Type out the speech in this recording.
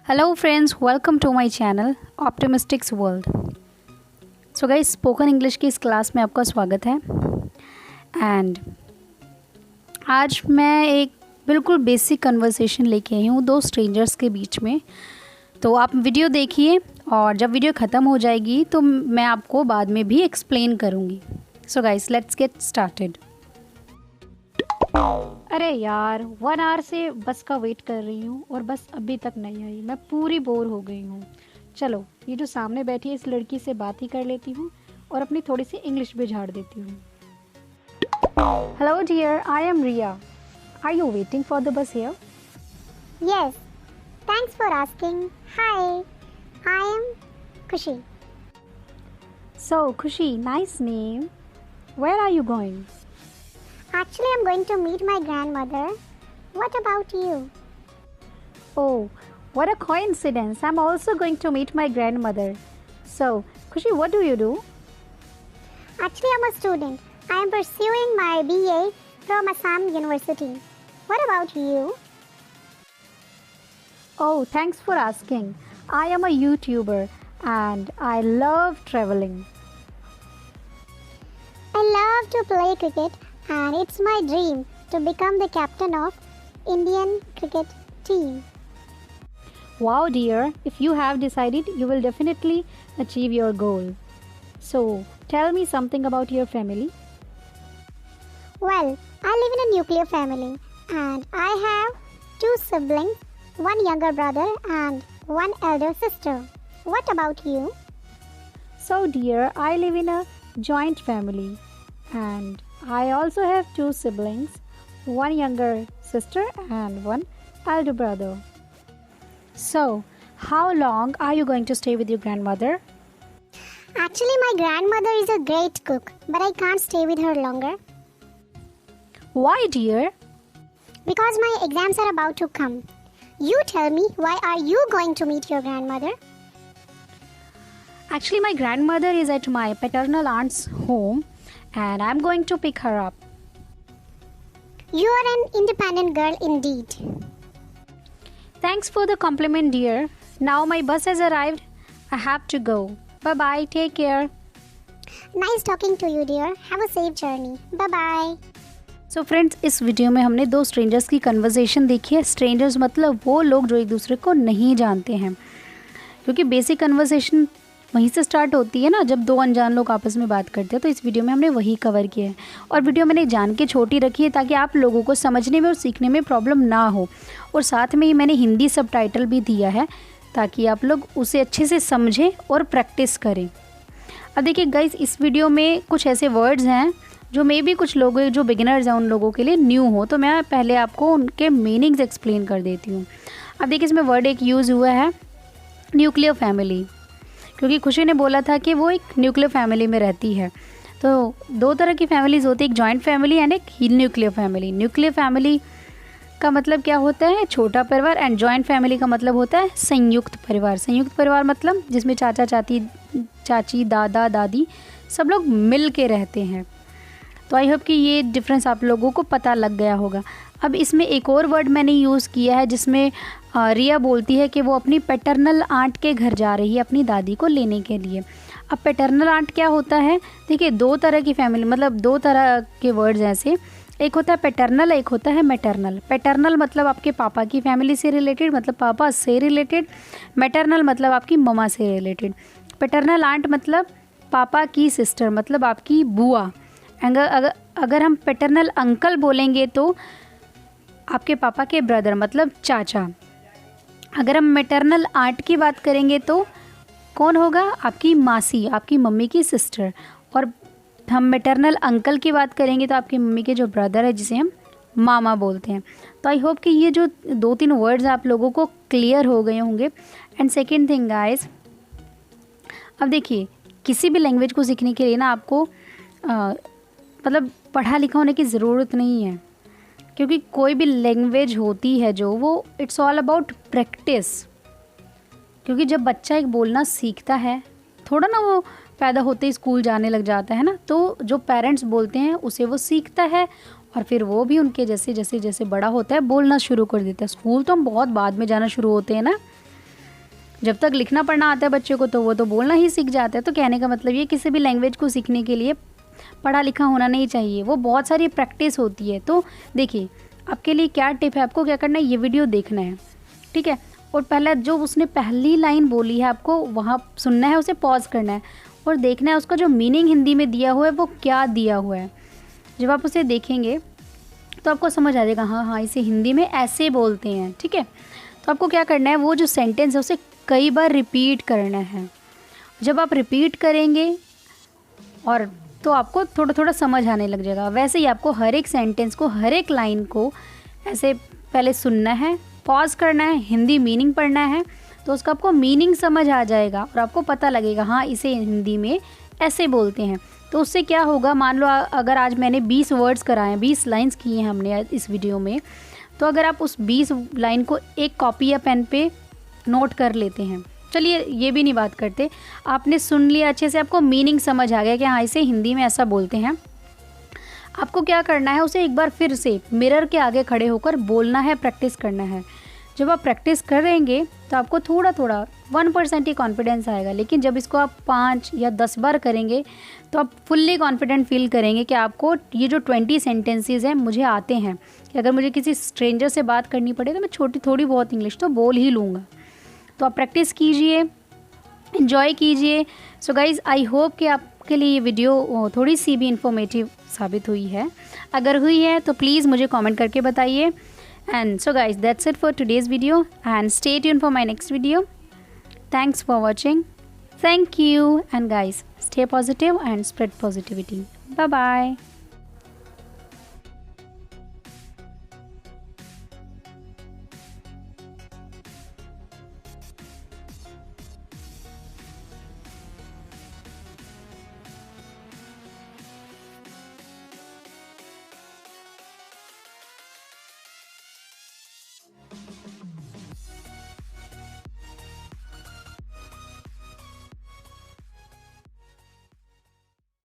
Hello friends, welcome to my channel Optimistics World. So guys, spoken English की इस class में आपका स्वागत है एंड आज मैं एक बिल्कुल बेसिक कन्वर्सेशन लेके आई हूँ दो स्ट्रेंजर्स के बीच में। तो आप वीडियो देखिए और जब वीडियो ख़त्म हो जाएगी तो मैं आपको बाद में भी एक्सप्लेन करूँगी। So guys, let's get started. अरे यार, 1 आवर से बस का वेट कर रही हूँ और बस अभी तक नहीं आई। मैं पूरी बोर हो गई हूँ। चलो, ये जो सामने बैठी है इस लड़की से बात ही कर लेती हूँ और अपनी थोड़ी सी इंग्लिश भी झाड़ देती हूँ। Hello dear, I am Riya. Are you waiting for the bus here? Yes, thanks for asking. Hi, I am Kushi. So Khushi, nice name. Where are you going? Actually, I'm going to meet my grandmother. What about you? Oh, what a coincidence. I'm also going to meet my grandmother. So, Khushi, what do you do? Actually, I'm a student. I am pursuing my BA from Assam University. What about you? Oh, thanks for asking. I am a YouTuber and I love traveling. I love to play cricket and it's my dream to become the captain of Indian cricket team. Wow, dear, if you have decided, you will definitely achieve your goal. So, tell me something about your family. Well, I live in a nuclear family and I have 2 siblings, 1 younger brother and 1 elder sister. What about you? So, dear, I live in a joint family and I also have 2 siblings, 1 younger sister and 1 elder brother. So, how long are you going to stay with your grandmother? Actually, my grandmother is a great cook, but I can't stay with her longer Why, dear? because my exams are about to come. You tell me, why are you going to meet your grandmother? Actually, my grandmother is at my paternal aunt's home and I'm going to pick her up. You are an independent girl indeed. Thanks for the compliment, dear. Now my bus has arrived. I have to go. Bye bye. Take care. Nice talking to you, dear. Have a safe journey. Bye-bye. So friends, इस video में हमने दो strangers की conversation देखी है। Strangers मतलब वो लोग जो एक दूसरे को नहीं जानते हैं, क्योंकि बेसिक कन्वर्सेशन वहीं से स्टार्ट होती है ना, जब दो अनजान लोग आपस में बात करते हैं। तो इस वीडियो में हमने वही कवर किया है और वीडियो मैंने जान के छोटी रखी है ताकि आप लोगों को समझने में और सीखने में प्रॉब्लम ना हो। और साथ में ही मैंने हिंदी सबटाइटल भी दिया है ताकि आप लोग उसे अच्छे से समझें और प्रैक्टिस करें। अब देखिए गाइस, इस वीडियो में कुछ ऐसे वर्ड्स हैं जो मे भी कुछ लोग जो बिगिनर्स हैं उन लोगों के लिए न्यू हो, तो मैं पहले आपको उनके मीनिंग्स एक्सप्लेन कर देती हूँ। अब देखिए, इसमें वर्ड एक यूज़ हुआ है न्यूक्लियर फैमिली, क्योंकि खुशी ने बोला था कि वो एक न्यूक्लियर फैमिली में रहती है। तो दो तरह की फैमिलीज़ होती है, एक जॉइंट फैमिली एंड एक न्यूक्लियर फैमिली। न्यूक्लियर फैमिली का मतलब क्या होता है? छोटा परिवार। एंड जॉइंट फैमिली का मतलब होता है संयुक्त परिवार। संयुक्त परिवार मतलब जिसमें चाचा चाची दादा दादी सब लोग मिल के रहते हैं। तो आई होप कि ये डिफरेंस आप लोगों को पता लग गया होगा। अब इसमें एक और वर्ड मैंने यूज़ किया है जिसमें रिया बोलती है कि वो अपनी पैटर्नल आंट के घर जा रही है अपनी दादी को लेने के लिए। अब पैटर्नल आंट क्या होता है? देखिए, दो तरह की फैमिली, मतलब दो तरह के वर्ड्स ऐसे, एक होता है पैटर्नल, एक होता है मैटर्नल। पैटर्नल मतलब आपके पापा की फैमिली से रिलेटेड, मतलब पापा से रिलेटेड। मैटर्नल मतलब आपकी ममा से रिलेटेड। पैटर्नल आंट मतलब पापा की सिस्टर, मतलब आपकी बुआ। अगर हम पैटर्नल अंकल बोलेंगे तो आपके पापा के ब्रदर, मतलब चाचा। अगर हम मैटरनल आंट की बात करेंगे तो कौन होगा? आपकी मासी, आपकी मम्मी की सिस्टर। और हम मैटरनल अंकल की बात करेंगे तो आपकी मम्मी के जो ब्रदर है जिसे हम मामा बोलते हैं। तो आई होप कि ये जो 2-3 वर्ड्स आप लोगों को क्लियर हो गए होंगे। एंड सेकेंड थिंग गाइस, अब देखिए, किसी भी लैंग्वेज को सीखने के लिए ना आपको मतलब पढ़ा लिखा होने की ज़रूरत नहीं है, क्योंकि कोई भी लैंग्वेज होती है जो वो इट्स ऑल अबाउट प्रैक्टिस। क्योंकि जब बच्चा एक बोलना सीखता है, थोड़ा ना वो पैदा होते ही स्कूल जाने लग जाता है ना, तो जो पेरेंट्स बोलते हैं उसे वो सीखता है और फिर वो भी उनके जैसे जैसे जैसे बड़ा होता है बोलना शुरू कर देता है। स्कूल तो हम बहुत बाद में जाना शुरू होते हैं ना, जब तक लिखना पढ़ना आता है बच्चे को तो वो तो बोलना ही सीख जाता है। तो कहने का मतलब ये किसी भी लैंग्वेज को सीखने के लिए पढ़ा लिखा होना नहीं चाहिए, वो बहुत सारी प्रैक्टिस होती है। तो देखिए आपके लिए क्या टिप है, आपको क्या करना है, ये वीडियो देखना है, ठीक है। और पहले जो उसने पहली लाइन बोली है आपको वहाँ सुनना है, उसे पॉज करना है और देखना है उसका जो मीनिंग हिंदी में दिया हुआ है वो क्या दिया हुआ है। जब आप उसे देखेंगे तो आपको समझ आ जाएगा हाँ हाँ इसे हिंदी में ऐसे बोलते हैं, ठीक है। तो आपको क्या करना है, वो जो सेंटेंस है उसे कई बार रिपीट करना है। जब आप रिपीट करेंगे और तो आपको थोड़ा थोड़ा समझ आने लग जाएगा। वैसे ही आपको हर एक सेंटेंस को, हर एक लाइन को ऐसे पहले सुनना है, पॉज करना है, हिंदी मीनिंग पढ़ना है, तो उसका आपको मीनिंग समझ आ जाएगा और आपको पता लगेगा हाँ इसे हिंदी में ऐसे बोलते हैं। तो उससे क्या होगा, मान लो अगर आज मैंने 20 वर्ड्स कराए हैं, 20 लाइंस की हैं हमने इस वीडियो में, तो अगर आप उस 20 लाइन को एक कॉपी या पेन पे नोट कर लेते हैं, चलिए ये भी नहीं बात करते, आपने सुन लिया अच्छे से, आपको मीनिंग समझ आ गया कि हाँ इसे हिंदी में ऐसा बोलते हैं, आपको क्या करना है, उसे एक बार फिर से मिरर के आगे खड़े होकर बोलना है, प्रैक्टिस करना है। जब आप प्रैक्टिस करेंगे तो आपको थोड़ा थोड़ा 1% ही कॉन्फिडेंस आएगा, लेकिन जब इसको आप 5 या 10 बार करेंगे तो आप फुल्ली कॉन्फिडेंट फील करेंगे कि आपको ये जो 20 सेंटेंसेस हैं मुझे आते हैं, कि अगर मुझे किसी स्ट्रेंजर से बात करनी पड़े तो मैं थोड़ी बहुत इंग्लिश तो बोल ही लूँगा। तो आप प्रैक्टिस कीजिए, इन्जॉय कीजिए। सो गाइज़ आई होप कि आपके लिए ये वीडियो थोड़ी सी भी इंफॉर्मेटिव साबित हुई है। अगर हुई है तो प्लीज़ मुझे कमेंट करके बताइए। And so guys, that's it for today's video and stay tuned for my next video. Thanks for watching. Thank you, and guys, stay positive and spread positivity. Bye bye.